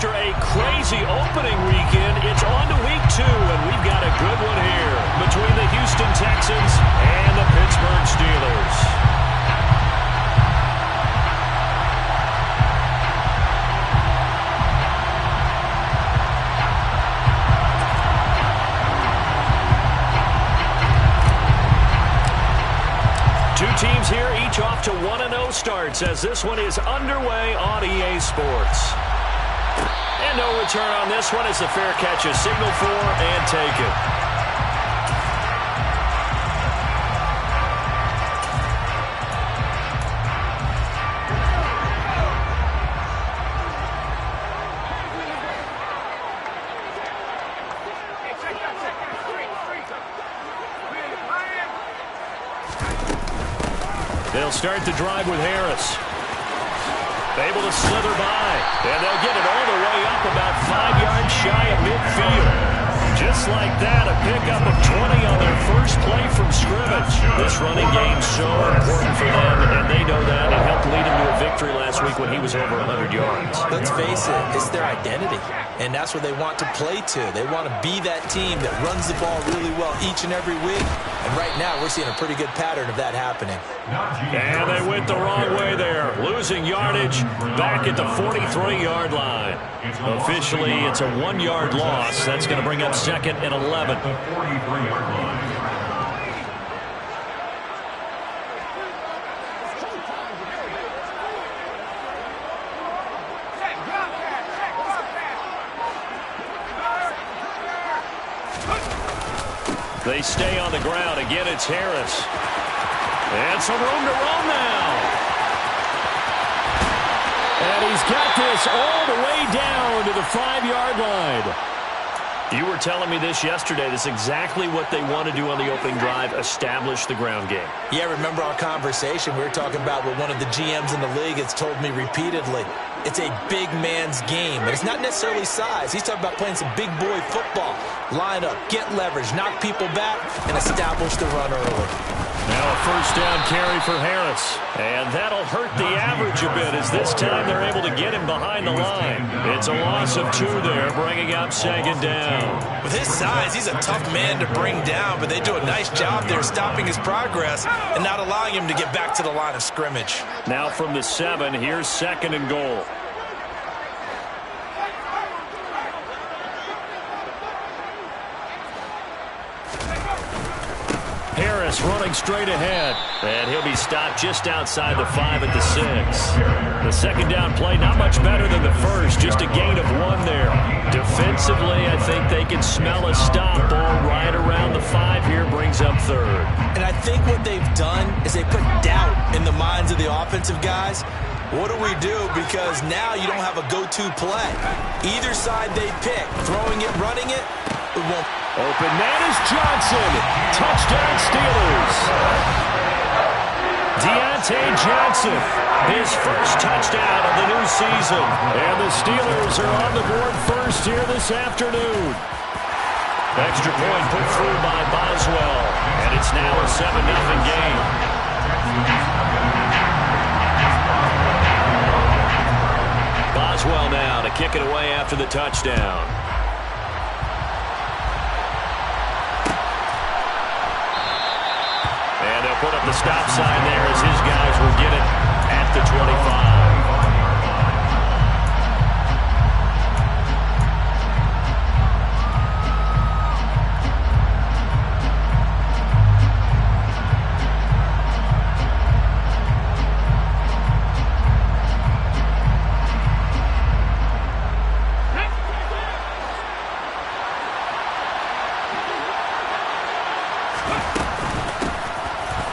after a crazy opening weekend, it's on to week 2, and we've got a good one here between the Houston Texans and the Pittsburgh Steelers. Two teams here, each off to 1-0 starts as this one is underway on EA Sports. And no return on this one as the fair catch is signaled for and taken. They'll start the drive with Harris. Able to slither by. And they'll get it all the way up about 5 yards shy of midfield. Just like that, a pickup of 20 on their first play from scrimmage. This running game so important for them, and they know that. It helped lead them to a victory last week when he was over 100 yards. Let's face it, it's their identity, and that's what they want to play to. They want to be that team that runs the ball really well each and every week, and right now we're seeing a pretty good pattern of that happening. And they went the wrong way there, losing yardage back at the 43-yard line. Officially, it's a 1-yard loss. That's going to bring up second and 11. They stay on the ground. Again, it's Harris. And some room to roam now. And he's got this all the way down to the 5-yard line. You were telling me this yesterday. This is exactly what they want to do on the opening drive, establish the ground game. Yeah, remember our conversation we were talking about with one of the GMs in the league has told me repeatedly. It's a big man's game, and it's not necessarily size. He's talking about playing some big boy football. Line up, get leverage, knock people back, and establish the run early. Now a first down carry for Harris. And that'll hurt the average a bit as this time they're able to get him behind the line. It's a loss of 2 there, bringing up second down. With his size, he's a tough man to bring down, but they do a nice job there stopping his progress and not allowing him to get back to the line of scrimmage. Now from the 7, here's second and goal. Harris running straight ahead. And he'll be stopped just outside the 5 at the 6. The second down play, not much better than the first. Just a gain of 1 there. Defensively, I think they can smell a stop. Ball right around the 5 here brings up third. And I think what they've done is they put doubt in the minds of the offensive guys. What do we do? Because now you don't have a go-to play. Either side they pick, throwing it, running it, it won't. Open man is Johnson. Touchdown Steelers. Deontay Johnson, his first touchdown of the new season. And the Steelers are on the board first here this afternoon. Extra point put through by Boswell. And it's now a 7-0 game. Boswell now to kick it away after the touchdown. And they'll put up the stop sign there as his guys will get it at the 25.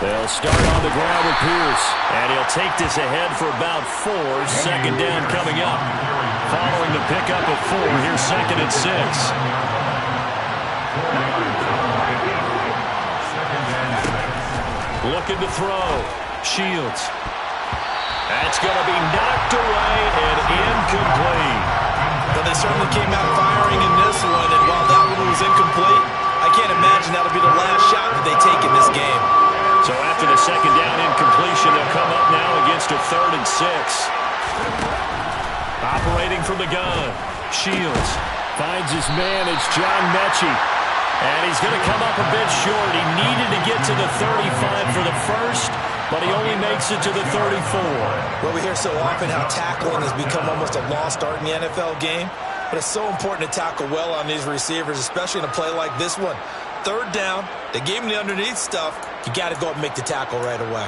They'll start on the ground with Pierce. And he'll take this ahead for about 4. Second down coming up. Following the pickup of 4, here's second and 6. Looking to throw. Shields. That's going to be knocked away and incomplete. But they certainly came out firing in this one, and while that one was incomplete, I can't imagine that'll be the last shot that they take in this game. So after the second down incompletion, they'll come up now against a 3rd and 6. Operating from the gun. Shields finds his man. It's John Mechie. And he's going to come up a bit short. He needed to get to the 35 for the first, but he only makes it to the 34. Well, we hear so often how tackling has become almost a lost art in the NFL game. But it's so important to tackle well on these receivers, especially in a play like this one. Third down, they gave him the underneath stuff. You got to go up and make the tackle right away.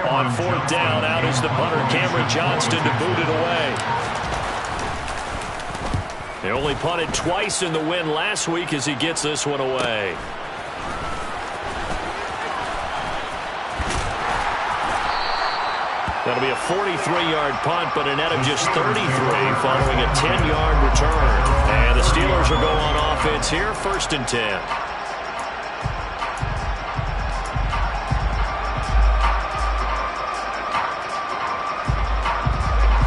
On fourth down, out is the punter, Cameron Johnston, to boot it away. They only punted twice in the win last week as he gets this one away. That'll be a 43-yard punt, but a net of just 33 following a 10-yard return. And the Steelers will go on offense here, 1st and 10.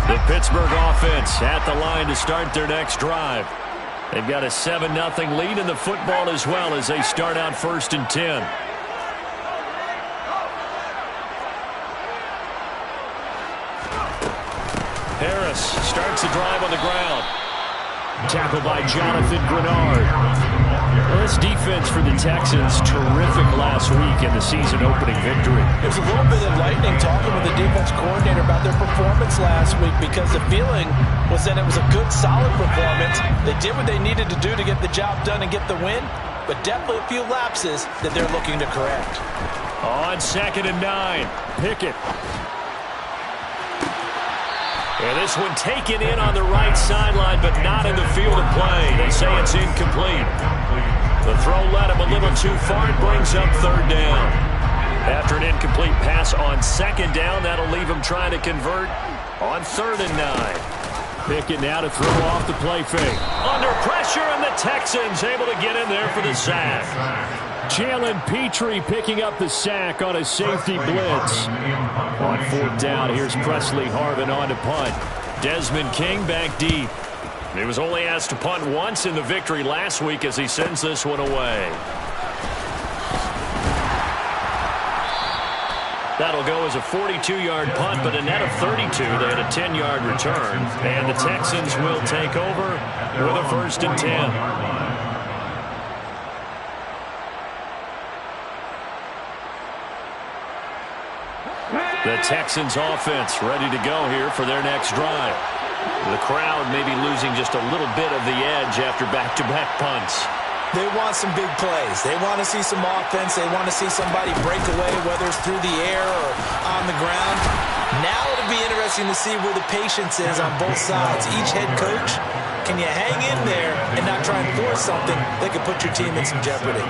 The Pittsburgh offense at the line to start their next drive. They've got a 7-0 lead in the football as well as they start out 1st and 10. Harris starts the drive on the ground. Tackled by Jonathan Grenard. Well, this defense for the Texans, terrific last week in the season-opening victory. It was a little bit enlightening talking with the defense coordinator about their performance last week because the feeling was that it was a good, solid performance. They did what they needed to do to get the job done and get the win, but definitely a few lapses that they're looking to correct. On 2nd and 9, Pickett. And this one taken in on the right sideline, but not in the field of play. They say it's incomplete. The throw led him a little too far. It brings up 3rd down. After an incomplete pass on 2nd down, that'll leave him trying to convert on 3rd and 9. Pickett now to throw off the play fake. Under pressure, and the Texans able to get in there for the sack. Jalen Petrie picking up the sack on a safety blitz. On 4th down, here's Presley Harvin on to punt. Desmond King back deep. He was only asked to punt once in the victory last week as he sends this one away. That'll go as a 42-yard punt, but a net of 32. They had a 10-yard return. And the Texans will take over with a 1st and 10. The Texans offense ready to go here for their next drive. The crowd maybe losing just a little bit of the edge after back-to-back punts. They want some big plays. They want to see some offense. They want to see somebody break away, whether it's through the air or on the ground. Now it'll be interesting to see where the patience is on both sides. Each head coach, can you hang in there and not try and force something that could put your team in some jeopardy?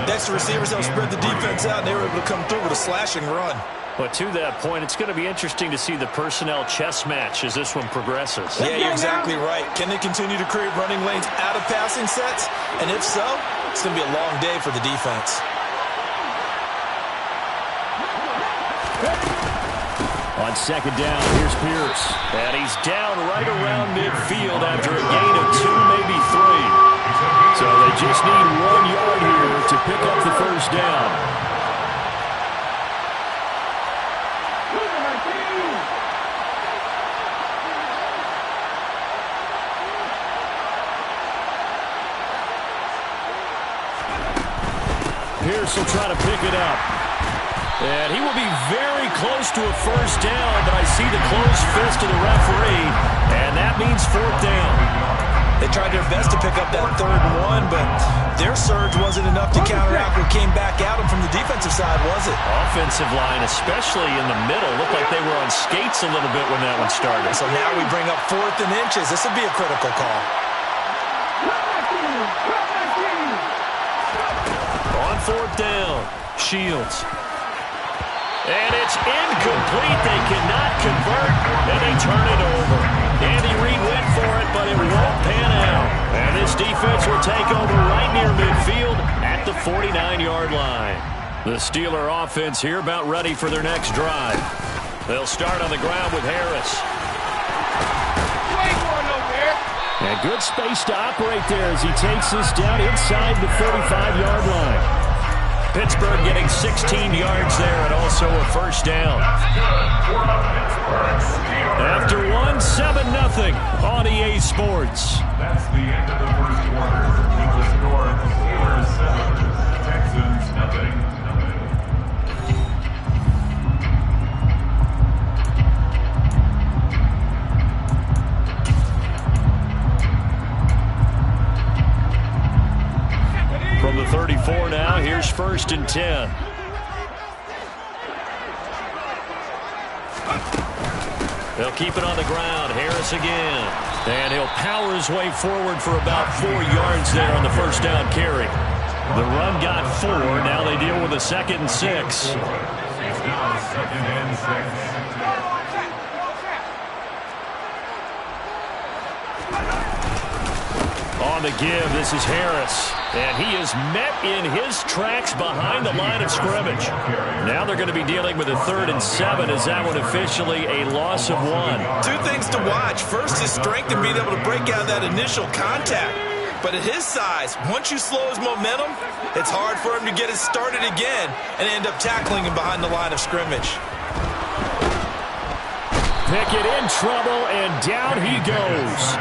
Next, the receivers help spread the defense out, and they were able to come through with a slashing run. But to that point, it's going to be interesting to see the personnel chess match as this one progresses. Yeah, you're exactly right. Can they continue to create running lanes out of passing sets? And if so, it's going to be a long day for the defense. On 2nd down, here's Pierce. And he's down right around midfield after a gain of 2, maybe 3. So they just need 1 yard here to pick up the 1st down. Pierce will try to pick it up. And he will be very close to a 1st down, but I see the closed fist of the referee, and that means 4th down. They tried their best to pick up that 3rd and 1, but their surge wasn't enough to counteract what came back at them from the defensive side, was it? Offensive line, especially in the middle, looked like they were on skates a little bit when that one started. So now we bring up 4th and inches. This would be a critical call. On 4th down, Shields. And it's incomplete. They cannot convert, and they turn it over. Andy Reid went for it, but it won't pan out. And this defense will take over right near midfield at the 49-yard line. The Steeler offense here about ready for their next drive. They'll start on the ground with Harris. And good space to operate there as he takes this down inside the 45-yard line. Pittsburgh getting 16 yards there and also a first down. After one, 7-0 on EA Sports. That's the end of the first quarter. The score, the Steelers 7, Texans nothing. From the 34 now, here's 1st and 10. They'll keep it on the ground. Harris again. And he'll power his way forward for about 4 yards there on the first down carry. The run got 4. Now they deal with a 2nd and 6. It's now 2nd and 6. On the give, this is Harris. And he is met in his tracks behind the line of scrimmage. Now they're going to be dealing with a 3rd and 7. Is that one officially a loss of 1? Two things to watch. First, his strength and being able to break out that initial contact. But at his size, once you slow his momentum, it's hard for him to get it started again and end up tackling him behind the line of scrimmage. Pickett in trouble, and down he goes.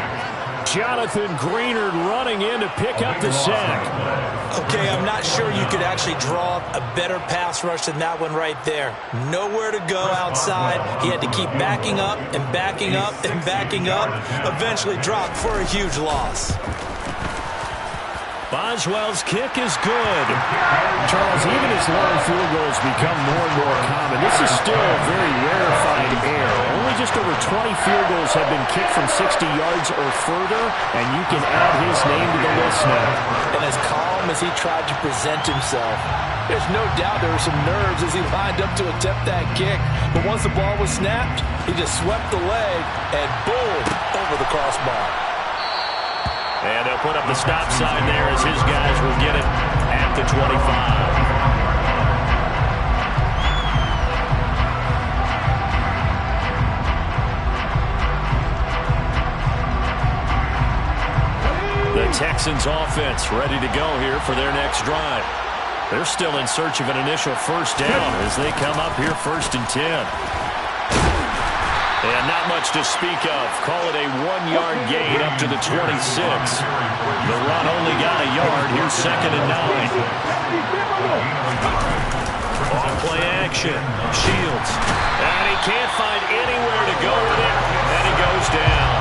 Jonathan Greenard running in to pick up the sack. Okay, I'm not sure you could actually draw a better pass rush than that one right there. Nowhere to go outside. He had to keep backing up and backing up and backing up. Eventually dropped for a huge loss. Boswell's kick is good. Charles, even as long field goals become more and more common, this is still a very rarefied air. Only just over 20 field goals have been kicked from 60 yards or further, and you can add his name to the list now. And as calm as he tried to present himself, there's no doubt there were some nerves as he lined up to attempt that kick. But once the ball was snapped, he just swept the leg and boom, over the crossbar. And they'll put up the stop sign there as his guys will get it at the 25. The Texans offense ready to go here for their next drive. They're still in search of an initial first down as they come up here 1st and 10. And not much to speak of. Call it a 1-yard gain up to the 26. The run only got a yard. Here's 2nd and 9. On play action. Shields. And he can't find anywhere to go with it. And he goes down.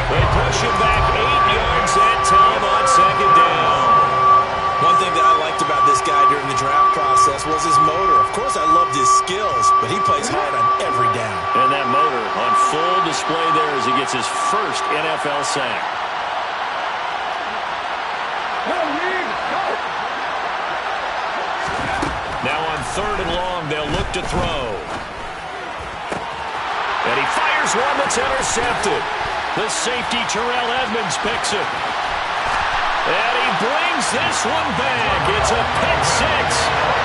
They push him back 8 yards that time on 2nd down. One thing that I liked about this guy during the draft process was his motor. Of course, I loved his skills, but he plays hard on every down. And that motor on full display there as he gets his first NFL sack. Now on 3rd and long, they'll look to throw. And he fires one that's intercepted. The safety, Terrell Edmonds, picks it. And he brings this one back. It's a pick 6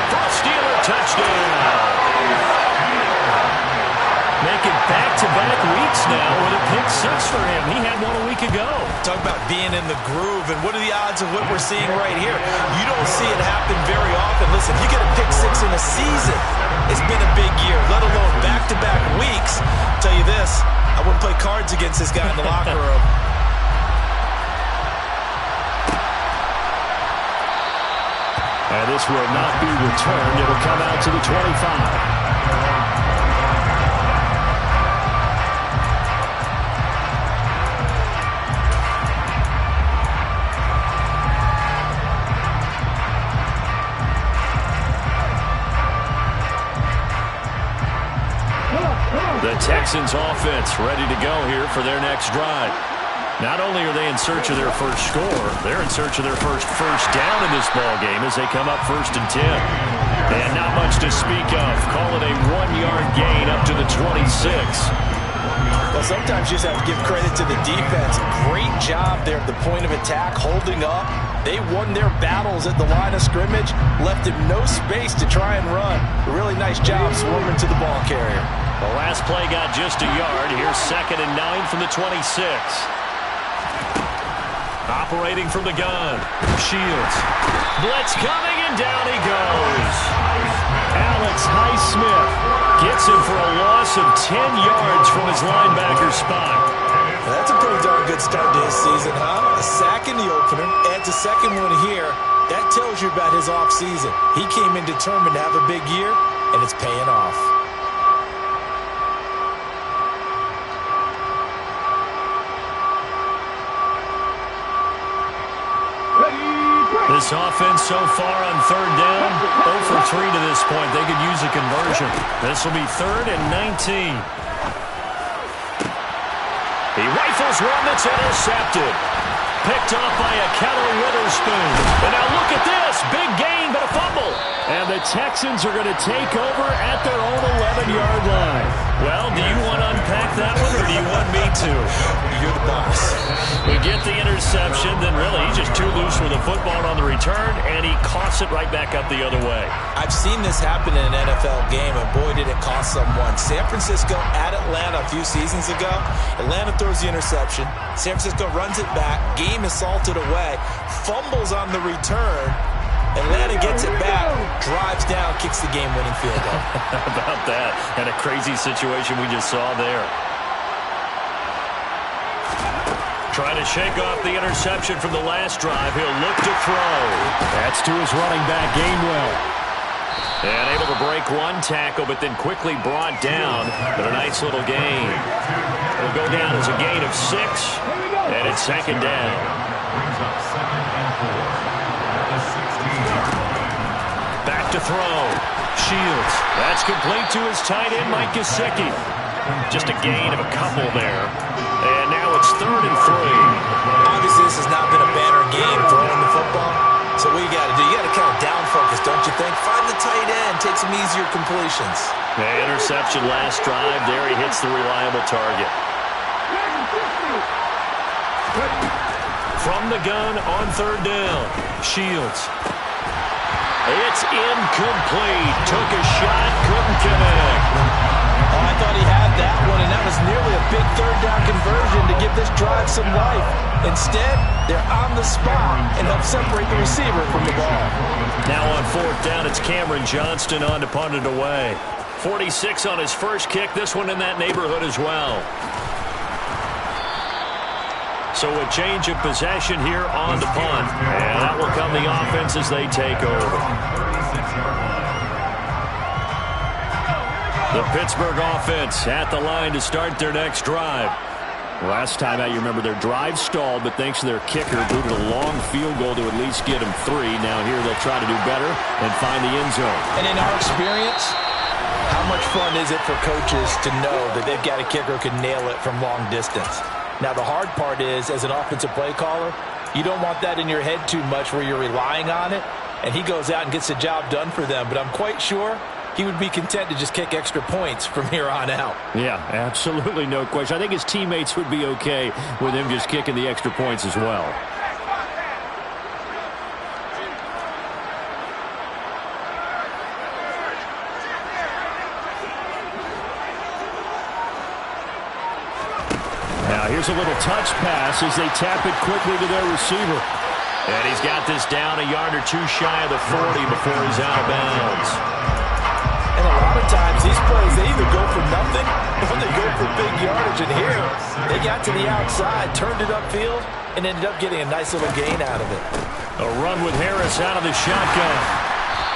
for a Steeler touchdown. Making back-to-back weeks now with a pick 6 for him. He had one a week ago. Talk about being in the groove, and what are the odds of what we're seeing right here? You don't see it happen very often. Listen, you get a pick 6 in a season, it's been a big year, let alone back-to-back weeks. I'll tell you this, I wouldn't play cards against this guy in the locker room. And this will not be returned. It'll come out to the 25. The Texans offense ready to go here for their next drive. Not only are they in search of their first score, they're in search of their first down in this ball game as they come up 1st and 10. And not much to speak of. Call it a 1-yard gain up to the 26. Well, sometimes you just have to give credit to the defense. Great job there at the point of attack, holding up. They won their battles at the line of scrimmage, left him no space to try and run. A really nice job swarming to the ball carrier. The last play got just a yard. Here's 2nd and 9 from the 26. Operating from the gun. Shields. Blitz coming, and down he goes. Alex Highsmith gets him for a loss of 10 yards from his linebacker spot. That's a pretty darn good start to his season, huh? A sack in the opener, adds a second one here. That tells you about his offseason. He came in determined to have a big year, and it's paying off. This offense so far on 3rd down, 0 for 3 to this point. They could use a conversion. This will be 3rd and 19. He rifles one that's intercepted. Picked off by a Keller Witherspoon. And now look at this. Big gain, but a fumble. And the Texans are going to take over at their own 11-yard line. Well, do you want to unpack that one, or do you want me to? You're the boss. We get the interception, then really he's just too loose with the football on the return, and he coughs it right back up the other way. I've seen this happen in an NFL game, and boy, did it cost someone. San Francisco at Atlanta a few seasons ago. Atlanta throws the interception. San Francisco runs it back. Game is salted away. Fumbles on the return. Atlanta gets it back, drives down, kicks the game-winning field goal. How about that? And a crazy situation we just saw there. Trying to shake off the interception from the last drive. He'll look to throw. That's to his running back, Gainwell. And able to break one tackle, but then quickly brought down. But a nice little gain. It'll go down as a gain of 6, and it's 2nd down. Back to throw. Shields. That's complete to his tight end, Mike Gesicki. Just a gain of a couple there. And now it's 3rd and 3. Obviously, this has not been a banner game throwing the football. So what you got to do, you got to kind of down focus, don't you think? Find the tight end, take some easier completions. The interception last drive. There he hits the reliable target. From the gun on 3rd down. Shields. It's incomplete. Took a shot, couldn't connect. Oh, I thought he had that one, and that was nearly a big 3rd down conversion to give this drive some life. Instead, they're on the spot and help separate the receiver from the ball. Now on 4th down, it's Cameron Johnston on to punt it away. 46 on his first kick. This one in that neighborhood as well. So a change of possession here on the punt. And that will come the offense as they take over. The Pittsburgh offense at the line to start their next drive. Last time out, you remember their drive stalled, but thanks to their kicker, booted a long field goal to at least get them 3. Now here they'll try to do better and find the end zone. And in our experience, how much fun is it for coaches to know that they've got a kicker who can nail it from long distance? Now, the hard part is, as an offensive play caller, you don't want that in your head too much where you're relying on it, and he goes out and gets the job done for them. But I'm quite sure he would be content to just kick extra points from here on out. Yeah, absolutely no question. I think his teammates would be okay with him just kicking the extra points as well. Now here's a little touch pass as they tap it quickly to their receiver. And he's got this down a yard or 2 shy of the 40 before he's out of bounds. And a lot of times these plays, they either go for nothing or they go for big yardage. And here, they got to the outside, turned it upfield, and ended up getting a nice little gain out of it. A run with Harris out of the shotgun.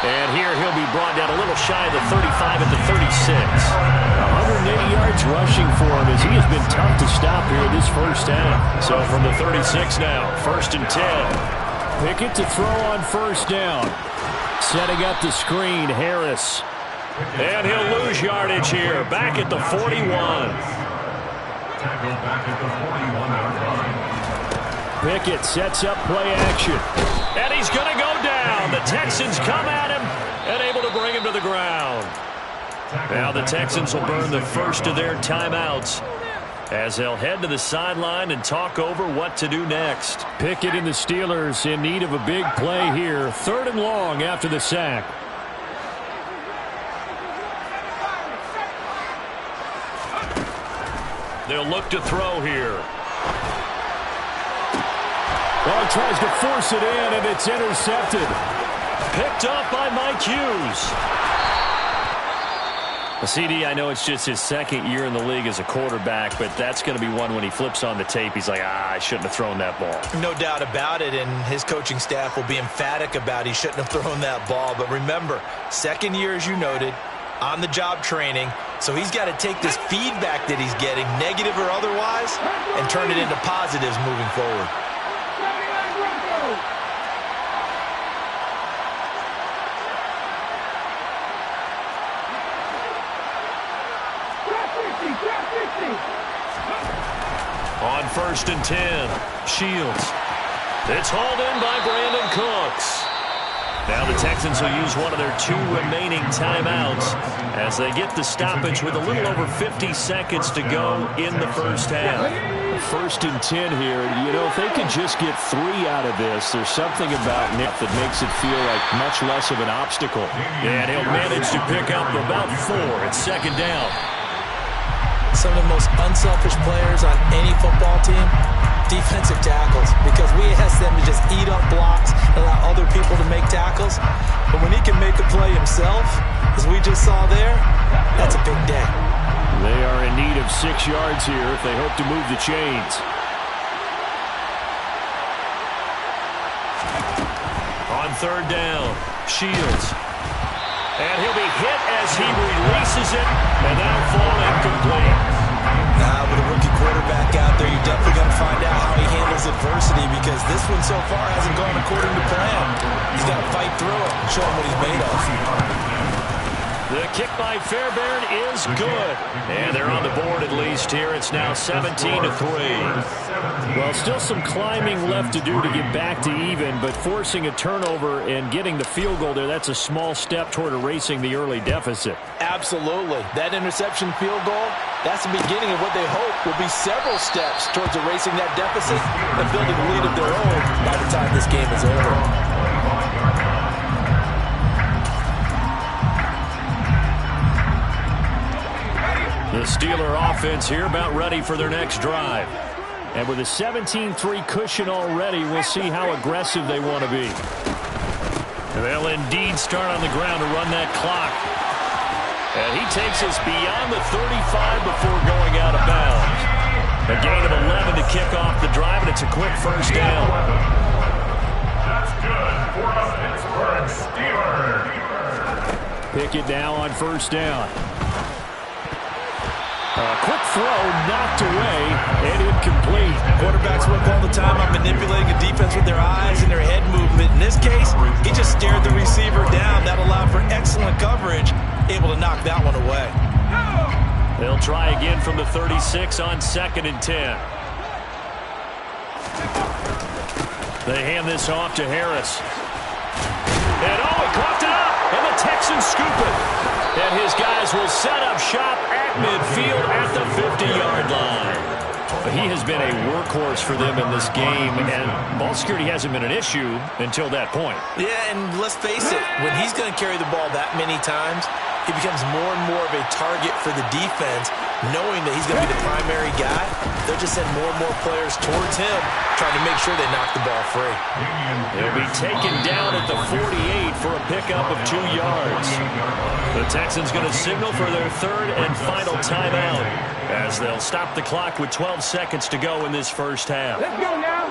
And here he'll be brought down a little shy of the 35 at the 36. 180 yards rushing for him as he has been tough to stop here this first half. So from the 36 now, 1st and 10. Pickett to throw on 1st down. Setting up the screen, Harris. And he'll lose yardage here, back at the 41. Pickett sets up play action. And he's going to go down. The Texans come at him and able to bring him to the ground. Now the Texans will burn the first of their timeouts as they'll head to the sideline and talk over what to do next. Pickett and the Steelers in need of a big play here. 3rd and long after the sack. They'll look to throw here. Well, tries to force it in, and it's intercepted. Picked up by Mike Hughes. CD, I know it's just his 2nd year in the league as a quarterback, but that's going to be one when he flips on the tape, he's like, I shouldn't have thrown that ball. No doubt about it, and his coaching staff will be emphatic about he shouldn't have thrown that ball. But remember, 2nd year, as you noted, on-the-job training, so he's got to take this feedback that he's getting, negative or otherwise, and turn it into positives moving forward. On 1st and 10, Shields. It's hauled in by Brandon Cooks. Now the Texans will use one of their 2 remaining timeouts as they get the stoppage with a little over 50 seconds to go in the first half. 1st and 10 here. You know, if they could just get 3 out of this, there's something about Nick that makes it feel like much less of an obstacle. And he'll manage to pick up about 4 at 2nd down. Some of the most unselfish players on any football team, defensive tackles, because we ask them to just eat up blocks and allow other people to make tackles. But when he can make a play himself, as we just saw there, that's a big day. They are in need of 6 yards here if they hope to move the chains. On 3rd down, Shields. And he'll be hit as he releases it, and that'll fall incomplete. With a rookie quarterback out there, you're definitely going to find out how he handles adversity, because this one so far hasn't gone according to plan. He's got to fight through it and show him what he's made of. The kick by Fairbairn is good. And they're on the board at least here. It's now 17-3. Well, still some climbing left to do to get back to even, but forcing a turnover and getting the field goal there, that's a small step toward erasing the early deficit. Absolutely. That interception field goal, that's the beginning of what they hope will be several steps towards erasing that deficit and building a lead of their own by the time this game is over. The Steeler offense here about ready for their next drive. And with a 17-3 cushion already, we'll see how aggressive they want to be. They'll indeed start on the ground to run that clock. And he takes us beyond the 35 before going out of bounds. A gain of 11 to kick off the drive, and it's a quick first down. That's good for the Pittsburgh Steelers. Pickett now on 1st down. Quick throw, knocked away, and incomplete. Quarterbacks work all the time on manipulating a defense with their eyes and their head movement. In this case, he just stared the receiver down. That allowed for excellent coverage, able to knock that one away. They'll try again from the 36 on 2nd and 10. They hand this off to Harris. And he coughed it up, and the Texans scoop it. And his guys will set up shop at midfield at the 50-yard line. But he has been a workhorse for them in this game, and ball security hasn't been an issue until that point. Yeah, and let's face it, when he's going to carry the ball that many times, he becomes more and more of a target for the defense, knowing that he's going to be the primary guy. They'll just send more and more players towards him, trying to make sure they knock the ball free. He'll be taken down at the 48 for a pickup of 2 yards. The Texans going to signal for their 3rd and final timeout as they'll stop the clock with 12 seconds to go in this first half. Let's go now.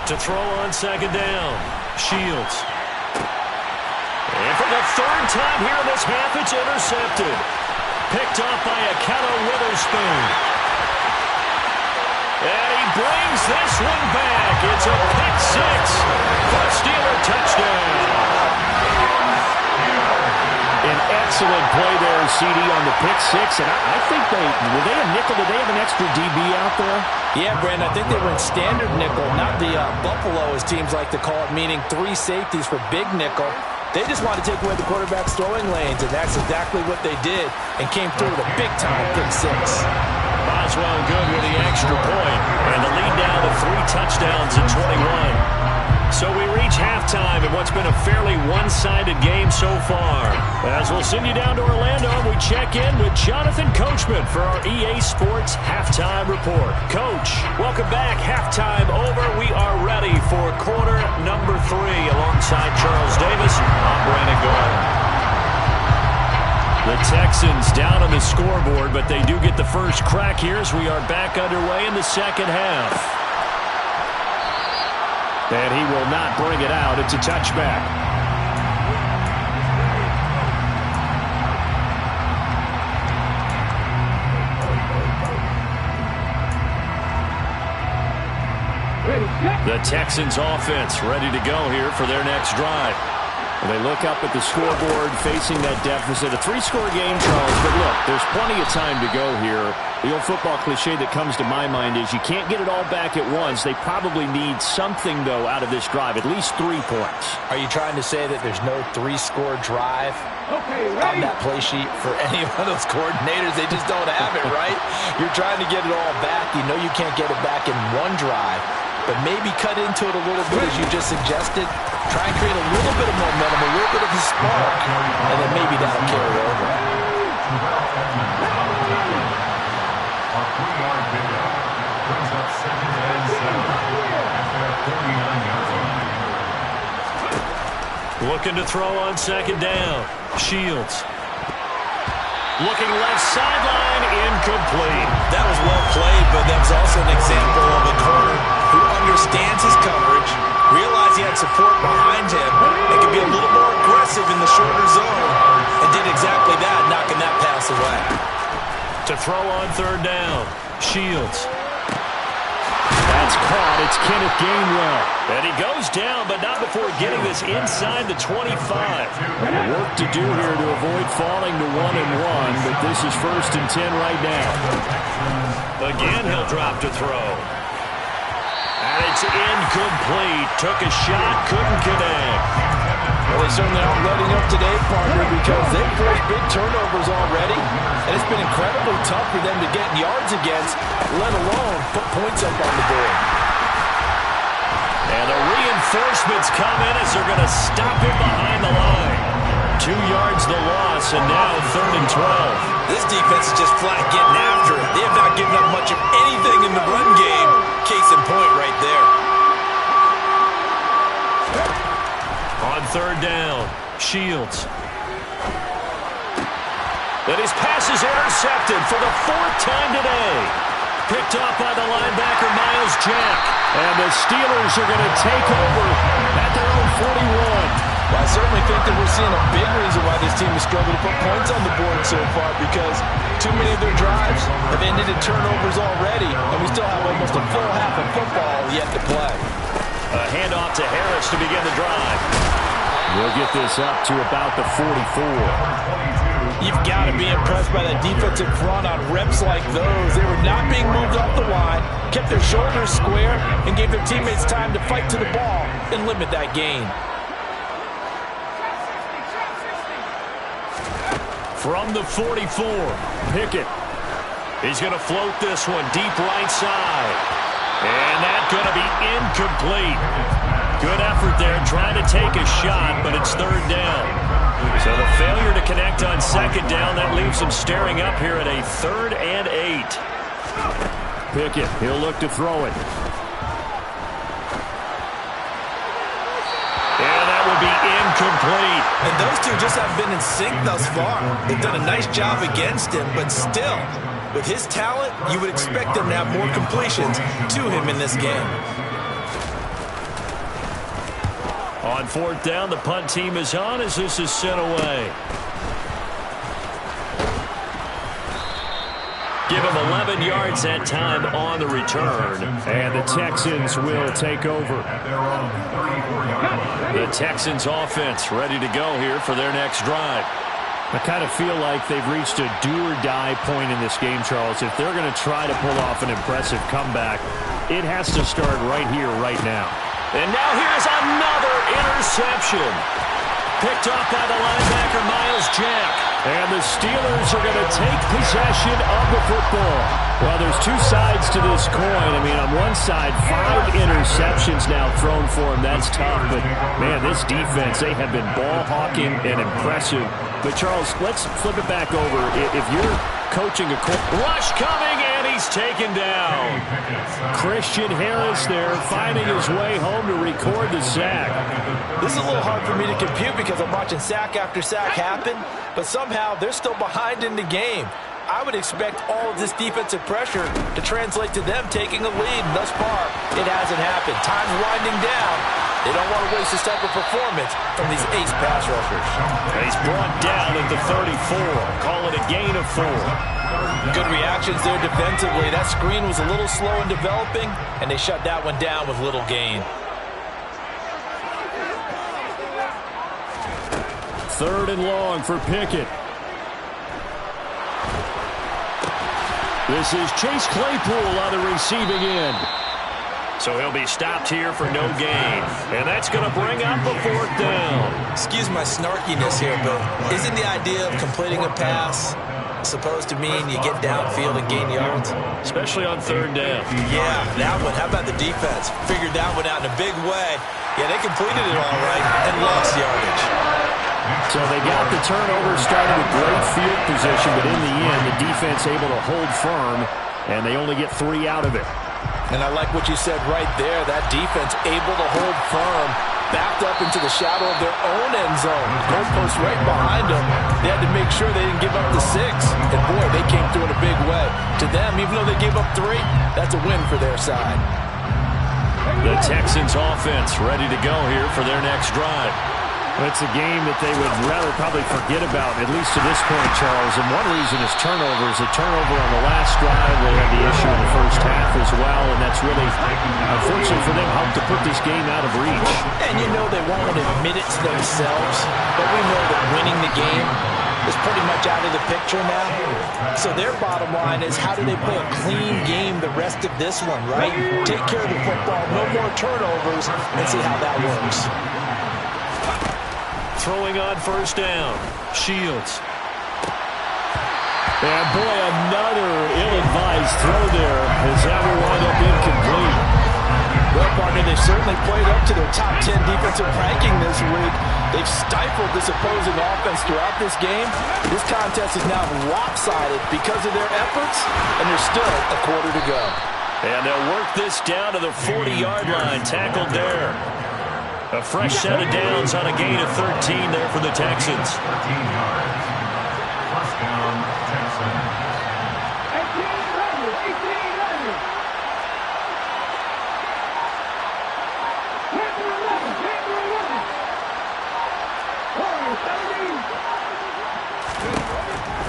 To throw on 2nd down, Shields. And for the 3rd time here in this half, it's intercepted. Picked off by Aketo Witherspoon. And he brings this one back. It's a pick 6 for a Steeler touchdown. An excellent play there, CD, on the pick 6. And I think were they a nickel? Did they have an extra DB out there? Yeah, Brandon, I think they went standard nickel, not the Buffalo, as teams like to call it, meaning 3 safeties for big nickel. They just wanted to take away the quarterback's throwing lanes, and that's exactly what they did and came through with a big-time pick six. Boswell good with the extra point, and the lead down to 3 touchdowns at 21. So we reach halftime in what's been a fairly one-sided game so far. As we'll send you down to Orlando, we check in with Jonathan Coachman for our EA Sports Halftime Report. Coach, welcome back. Halftime over. We are ready for quarter number 3 alongside Charles Davis. I'm Brandon Gordon. The Texans down on the scoreboard, but they do get the first crack here as we are back underway in the second half. And he will not bring it out. It's a touchback. The Texans offense ready to go here for their next drive. They look up at the scoreboard facing that deficit. A 3-score game, Charles, but look, there's plenty of time to go here. The old football cliche that comes to my mind is you can't get it all back at once. They probably need something, though, out of this drive, at least 3 points. Are you trying to say that there's no 3-score drive on that play sheet for any one of those coordinators? They just don't have it, right? You're trying to get it all back. You know you can't get it back in one drive, but maybe cut into it a little bit, as you just suggested. Try and create a little bit of momentum, a little bit of a spark, and then maybe that'll carry over. A 3-yard pickup brings up 2nd and 7 after a 39 yards line. Looking to throw on 2nd down. Shields. Looking left sideline, incomplete. That was well played, but that was also an example of a corner who understands his coverage, realized he had support behind him, and could be a little more aggressive in the shorter zone, and did exactly that, knocking that pass away. To throw on 3rd down. Shields. That's caught. It's Kenneth Gainwell. And he goes down, but not before getting this inside the 25. Work to do here to avoid falling to 1-1, but this is 1st and 10 right now. Again, he'll drop to throw. And it's incomplete. Took a shot, couldn't connect. Well, they certainly aren't letting up today, partner, because they've forced big turnovers already, and it's been incredibly tough for them to get yards against, let alone put points up on the board. And the reinforcements come in as they're going to stop him behind the line. 2 yards the loss, and now 3rd and 12. This defense is just flat getting after it. They have not given up much of anything in the run game. Case in point right there. On 3rd down, Shields. And his pass is intercepted for the 4th time today. Picked off by the linebacker, Miles Jack. And the Steelers are going to take over at their own 41. Well, I certainly think that we're seeing a big reason why this team has struggled to put points on the board so far, because too many of their drives have ended in turnovers already, and we still have almost a full half of football yet to play. A handoff to Harris to begin the drive. We'll get this up to about the 44. You've got to be impressed by that defensive front on reps like those. They were not being moved off the line, kept their shoulders square, and gave their teammates time to fight to the ball and limit that gain. From the 44, Pickett. He's going to float this one deep right side. And that's going to be incomplete. Good effort there trying to take a shot, but it's 3rd down. So the failure to connect on 2nd down, that leaves him staring up here at a 3rd and 8. Pickett, he'll look to throw it. And that will be incomplete. And those two just haven't been in sync thus far. They've done a nice job against him, but still, with his talent, you would expect them to have more completions to him in this game. On 4th down, the punt team is on as this is sent away. Give him 11 yards that time on the return. And the Texans will take over. The Texans offense ready to go here for their next drive. I kind of feel like they've reached a do-or-die point in this game, Charles. If they're going to try to pull off an impressive comeback, it has to start right here, right now. And now here's another interception. Picked off by the linebacker, Miles Jack. And the Steelers are going to take possession of the football. Well, there's two sides to this coin. I mean, on one side, 5 interceptions now thrown for him. That's tough. But, man, this defense, they have been ball hawking and impressive. But, Charles, let's flip it back over. If you're coaching a rush coming, and he's taken down. Christian Harris there finding his way home to record the sack. This is a little hard for me to compute because I'm watching sack after sack happen, but somehow they're still behind in the game. I would expect all of this defensive pressure to translate to them taking a lead, and thus far, it hasn't happened. Time's winding down. They don't want to waste this type of performance from these ace pass rushers. He's brought down at the 34. Call it a gain of 4. Good reactions there defensively. That screen was a little slow in developing, and they shut that one down with little gain. 3rd and long for Pickett. This is Chase Claypool on the receiving end. So he'll be stopped here for no gain. And that's going to bring up a 4th down. Excuse my snarkiness here, but isn't the idea of completing a pass supposed to mean you get downfield and gain yards? Especially on 3rd down. Yeah, that one. How about the defense? Figured that one out in a big way. Yeah, they completed it all right and lost yardage. So they got the turnover, started with great field position, but in the end, the defense able to hold firm, and they only get 3 out of it. And I like what you said right there. That defense able to hold firm, backed up into the shadow of their own end zone. Goalpost right behind them. They had to make sure they didn't give up the 6. And boy, they came through in a big way. To them, even though they gave up 3, that's a win for their side. The Texans offense ready to go here for their next drive. It's a game that they would rather probably forget about, at least to this point, Charles. And one reason is turnovers. A turnover on the last drive. They had the issue in the first half as well, and that's really, unfortunately for them, helped to put this game out of reach. And you know they won't admit it to themselves, but we know that winning the game is pretty much out of the picture now. So their bottom line is, how do they play a clean game the rest of this one, right? Take care of the football, no more turnovers, and see how that works. Throwing on 1st down. Shields. And boy, another ill-advised throw there as that will wind up incomplete. Well, partner, they've certainly played up to their top 10 defensive ranking this week. They've stifled this opposing offense throughout this game. This contest is now lopsided because of their efforts, and there's still a quarter to go. And they'll work this down to the 40-yard line. Tackled there. A fresh set of downs on a gain of 13 there for the Texans. 13 yards. 1st down, Texans.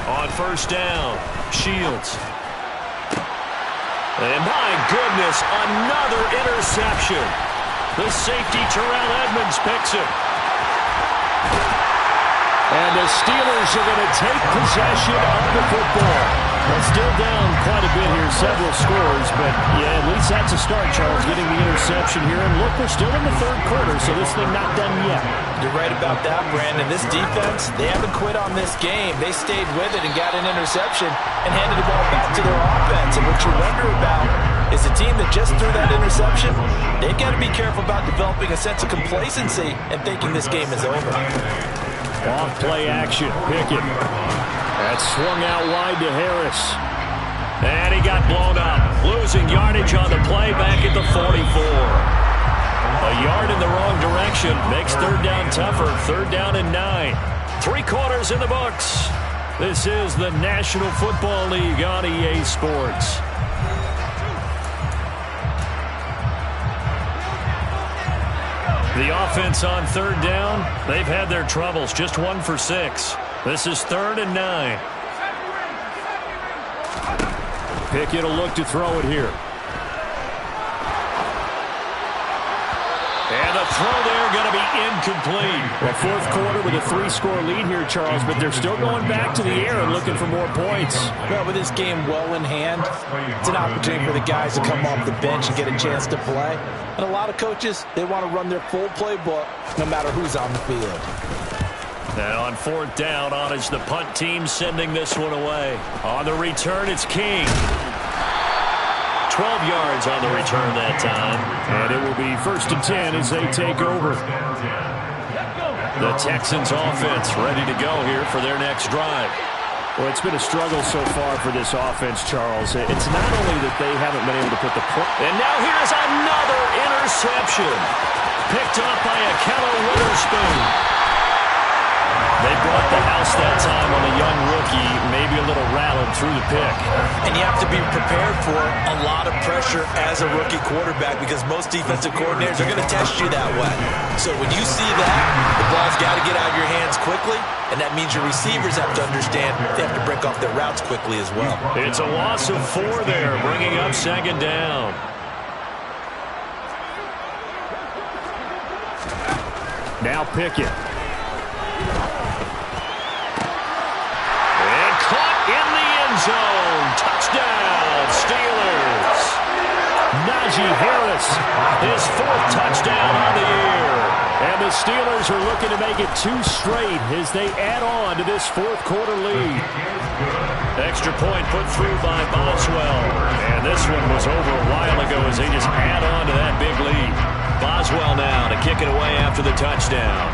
On 1st down, Shields. And my goodness, another interception. The safety, Terrell Edmonds, picks it. And the Steelers are going to take possession of the football. Well, still down quite a bit here, several scores, but yeah, at least that's a start, Charles, getting the interception here. And look, we're still in the 3rd quarter, so this thing not done yet. You're right about that, Brandon. This defense, they haven't quit on this game. They stayed with it and got an interception and handed the ball back to their offense. And what you wonder about is a team that just threw that interception, they've got to be careful about developing a sense of complacency and thinking this game is over. Off play action, Pickett. That swung out wide to Harris. And he got blown up. Losing yardage on the play back at the 44. A yard in the wrong direction makes 3rd down tougher. 3rd down and 9. 3 quarters in the books. This is the National Football League on EA Sports. The offense on 3rd down, they've had their troubles. Just 1 for 6. This is 3rd and 9. Pickett will look to throw it here. And the throw there going to be incomplete. Well, 4th quarter with a 3-score lead here, Charles, but they're still going back to the air and looking for more points. Well, with this game well in hand, it's an opportunity for the guys to come off the bench and get a chance to play. And a lot of coaches, they want to run their full playbook no matter who's on the field. And on 4th down, on is the punt team sending this one away. On the return, it's King. 12 yards on the return that time. And it will be 1st and 10 as they take over. The Texans offense ready to go here for their next drive. Well, it's been a struggle so far for this offense, Charles. It's not only that they haven't been able to put the point. And now here's another interception. Picked up by Akello Witherspoon. They brought the house that time on a young rookie, maybe a little rattled through the pick. And you have to be prepared for a lot of pressure as a rookie quarterback because most defensive coordinators are going to test you that way. So when you see that, the ball's got to get out of your hands quickly, and that means your receivers have to understand they have to break off their routes quickly as well. It's a loss of 4 there, bringing up 2nd down. Now Pickett. In the end zone. Touchdown, Steelers. Najee Harris, his 4th touchdown on the year. And the Steelers are looking to make it 2 straight as they add on to this 4th quarter lead. Extra point put through by Boswell. And this one was over a while ago as they just add on to that big lead. Boswell now to kick it away after the touchdown.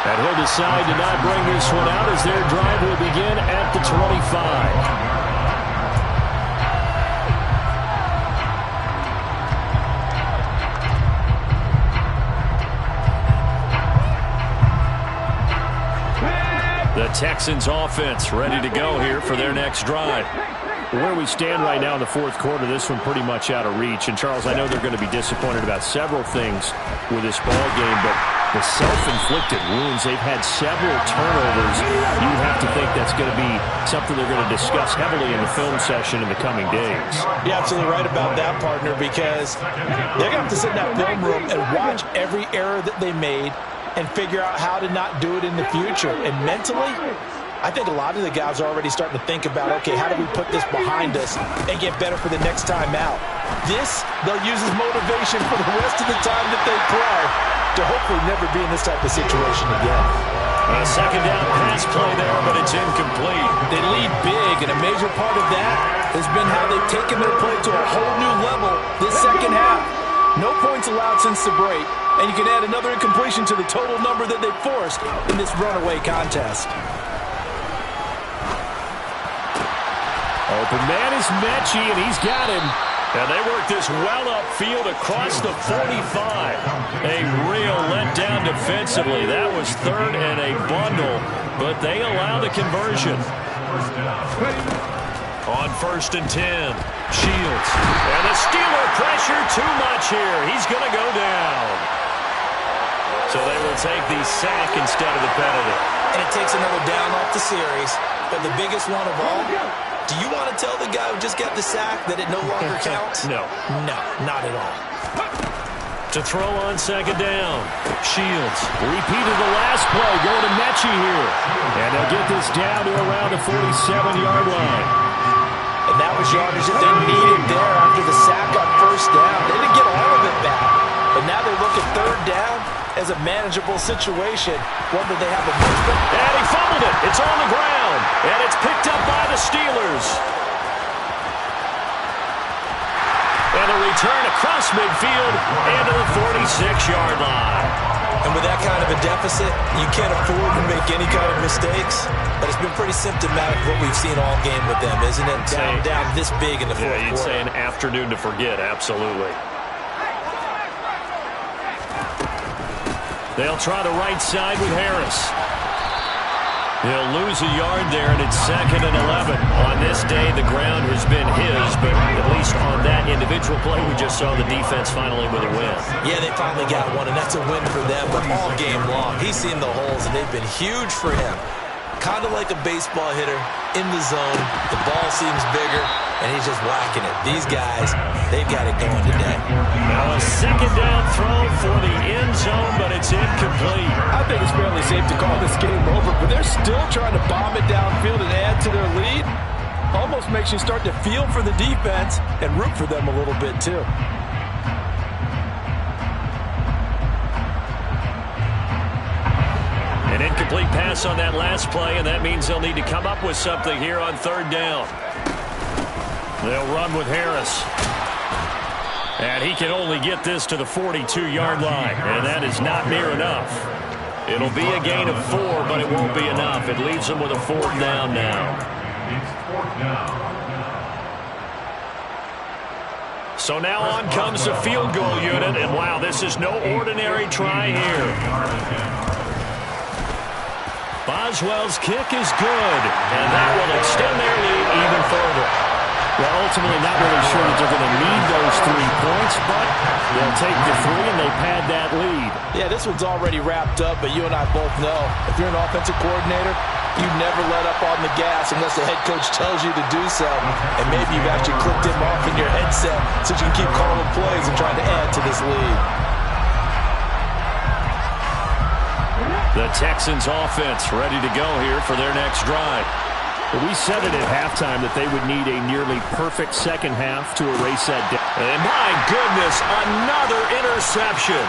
And he'll decide to not bring this one out as their drive will begin at the 25. The Texans offense ready to go here for their next drive. Where we stand right now in the 4th quarter, this one pretty much out of reach. And, Charles, I know they're going to be disappointed about several things with this ball game, but the self-inflicted wounds, they've had several turnovers. You have to think that's going to be something they're going to discuss heavily in the film session in the coming days. You're absolutely right about that, partner, because they're going to have to sit in that film room and watch every error that they made and figure out how to not do it in the future. And mentally, I think a lot of the guys are already starting to think about, okay, how do we put this behind us and get better for the next time out? This, they'll use as motivation for the rest of the time that they play to hopefully never be in this type of situation again. A 2nd down pass play there, but it's incomplete. They lead big, and a major part of that has been how they've taken their play to a whole new level this 2nd half. No points allowed since the break, and you can add another incompletion to the total number that they forced in this runaway contest. Open man is Mechie, and he's got him. And they work this well upfield across the 45. A real letdown defensively. That was 3rd and a bundle, but they allow the conversion. On 1st and 10, Shields. And the Steeler pressure too much here. He's going to go down. So they will take the sack instead of the penalty. And it takes another down off the series. But the biggest one of all, do you want to tell the guy who just got the sack that it no longer counts? No. No, not at all. To throw on 2nd down, Shields. Repeated the last play, going to Mechie here. And they'll get this down to around the 47-yard line. And that was yardage that they needed there after the sack on 1st down. They didn't get all of it back. But now they look at 3rd down as a manageable situation, one that they have a movement. And he fumbled it. It's on the ground. And it's picked up by the Steelers. And a return across midfield and to the 46-yard line. And with that kind of a deficit, you can't afford to make any kind of mistakes. But it's been pretty symptomatic of what we've seen all game with them, isn't it? Down this big in the 4th quarter. Yeah, you'd say an afternoon to forget, absolutely. They'll try the right side with Harris. He'll lose a yard there, and it's 2nd and 11. On this day, the ground has been his, but at least on that individual play, we just saw the defense finally with a win. Yeah, they finally got one, and that's a win for them, but all game long, he's seen the holes, and they've been huge for him. Kind of like a baseball hitter in the zone. The ball seems bigger, and he's just whacking it. These guys, they've got it going today. Now a 2nd down throw for the end zone, but it's incomplete. I think it's fairly safe to call this game over, but they're still trying to bomb it downfield and add to their lead. Almost makes you start to feel for the defense and root for them a little bit, too. incomplete pass on that last play, and that means they'll need to come up with something here on third down. They'll run with Harris. And he can only get this to the 42-yard line, and that is not near enough. It'll be a gain of 4, but it won't be enough. It leaves them with a fourth down now. It's fourth down. So now on comes the field goal unit, and wow, this is no ordinary try here. Boswell's kick is good, and that will extend their lead even further. Well, ultimately not really sure that they're going to need those 3 points, but they'll take the 3 and they pad that lead. Yeah, this one's already wrapped up, but you and I both know if you're an offensive coordinator, you never let up on the gas unless the head coach tells you to do so. And maybe you've actually clicked him off in your headset so you can keep calling plays and trying to add to this lead. The Texans offense ready to go here for their next drive. We said it at halftime that they would need a nearly perfect second half to erase that. And my goodness, another interception.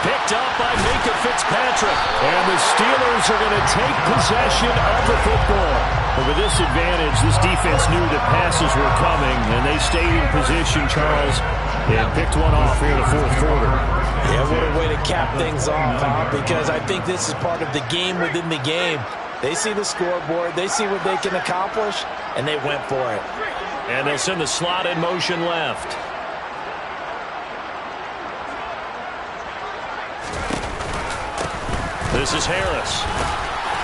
Picked up by Minka Fitzpatrick. And the Steelers are going to take possession of the football. But with this advantage, this defense knew that passes were coming, and they stayed in position, Charles, and picked one off here in the fourth quarter. Yeah, what a way to cap things off, huh? Because I think this is part of the game within the game. They see the scoreboard, they see what they can accomplish, and they went for it. And they'll send the slot in motion left. This is Harris.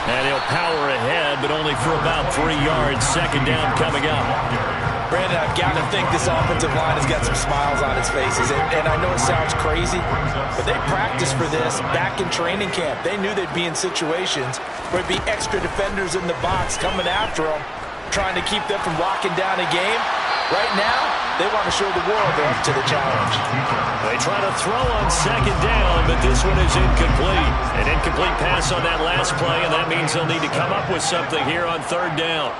And he'll power ahead, but only for about 3 yards. Second down coming up. Brandon, I've got to think this offensive line has got some smiles on its faces. And I know it sounds crazy, but they practiced for this back in training camp. They knew they'd be in situations where there'd be extra defenders in the box coming after them, trying to keep them from locking down a game. Right now, they want to show the world they're up to the challenge. They try to throw on second down, but this one is incomplete. An incomplete pass on that last play, and that means they'll need to come up with something here on third down.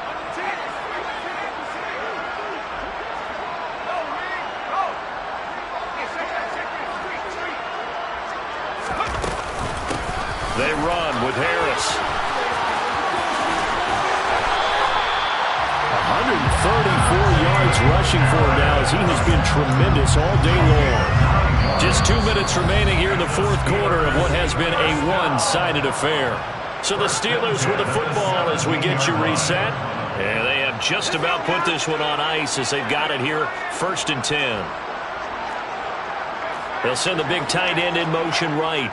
They run with Harris. 134 yards rushing for him now as he has been tremendous all day long. Just 2 minutes remaining here in the fourth quarter of what has been a one-sided affair. So the Steelers with the football as we get you reset. And they have just about put this one on ice as they've got it here, 1st and 10. They'll send the big tight end in motion right.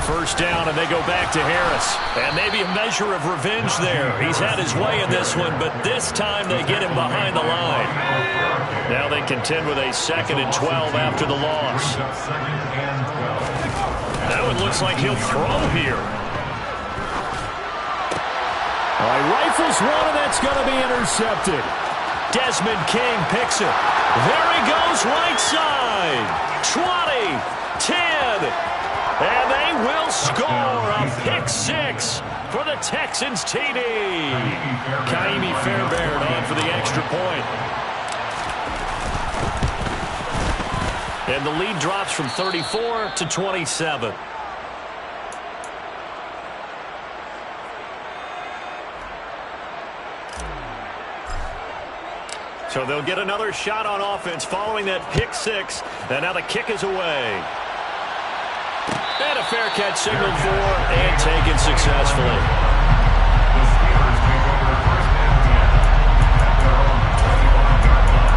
First down, and they go back to Harris. And maybe a measure of revenge there. He's had his way in this one, but this time they get him behind the line. Now they contend with a 2nd and 12 after the loss. That one looks like he'll throw here. All right, rifles one, and that's going to be intercepted. Desmond King picks it. There he goes, right side. 20, 10. And they will score a pick-6 for the Texans TD. Kaimi Fairbairn on for the extra point. And the lead drops from 34 to 27. So they'll get another shot on offense following that pick-6. And now the kick is away. And a fair catch signaled for and taken successfully. The Steelers take over 1st and 10 at their own 25-yard line.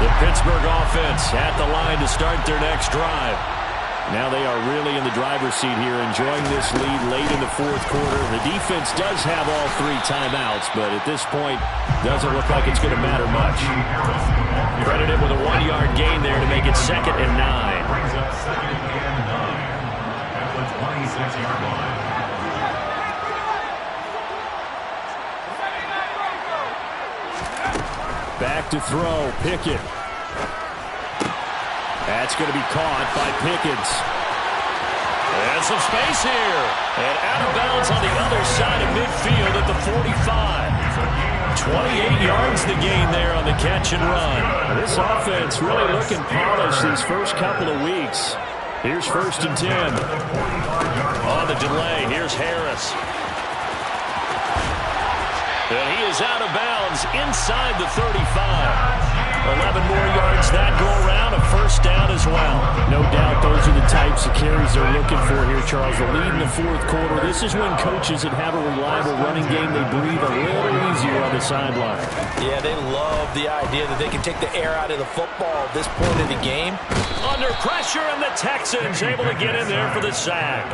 The Pittsburgh offense at the line to start their next drive. Now they are really in the driver's seat here, enjoying this lead late in the fourth quarter. The defense does have all 3 timeouts, but at this point, doesn't look like it's going to matter much. Credited with a 1-yard gain there to make it 2nd and 9. Brings up 2nd and 9 at the 26-yard line. Back to throw, Pickett. That's going to be caught by Pickens. And some space here. And out of bounds on the other side of midfield at the 45. 28 yards the gain there on the catch and run. This offense really looking polished these first couple of weeks. Here's 1st and 10. On the delay, here's Harris. And he is out of bounds inside the 35. 11 more yards that go around, a 1st down as well. No doubt those are the types of carries they're looking for here, Charles. The lead in the 4th quarter. This is when coaches that have a reliable running game, they breathe a little easier on the sideline. Yeah, they love the idea that they can take the air out of the football at this point of the game. Under pressure, and the Texans able to get in there for the sack.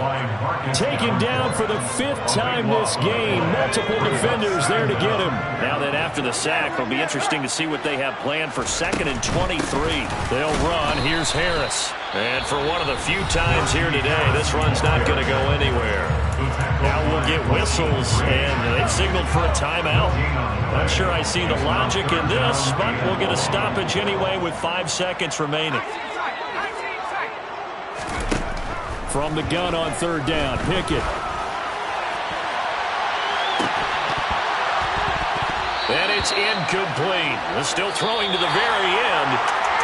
Taken down for the 5th time this game. Multiple defenders there to get him. Now that after the sack, it'll be interesting to see what they have planned for 2nd and 23. They'll run. Here's Harris. And for one of the few times here today, this run's not going to go anywhere. Now we'll get whistles, and they've signaled for a timeout. Not sure I see the logic in this, but we'll get a stoppage anyway with 5 seconds remaining. From the gun on 3rd down, Pickett. And it's incomplete. Still throwing to the very end,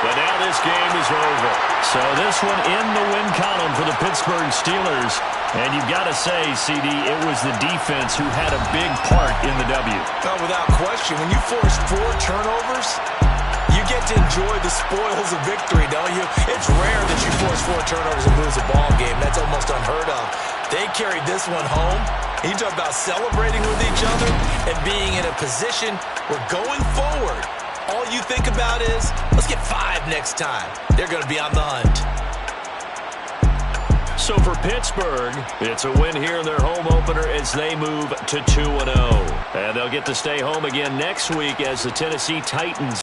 but now this game is over. So this one in the win column for the Pittsburgh Steelers. And you've got to say, CD, it was the defense who had a big part in the W. Oh, without question. When you force 4 turnovers, you get to enjoy the spoils of victory, don't you? It's rare that you force 4 turnovers and lose a ball game. That's almost unheard of. They carried this one home. You talk about celebrating with each other and being in a position where going forward, all you think about is, let's get 5 next time. They're going to be on the hunt. So for Pittsburgh, it's a win here in their home opener as they move to 2-0. And they'll get to stay home again next week as the Tennessee Titans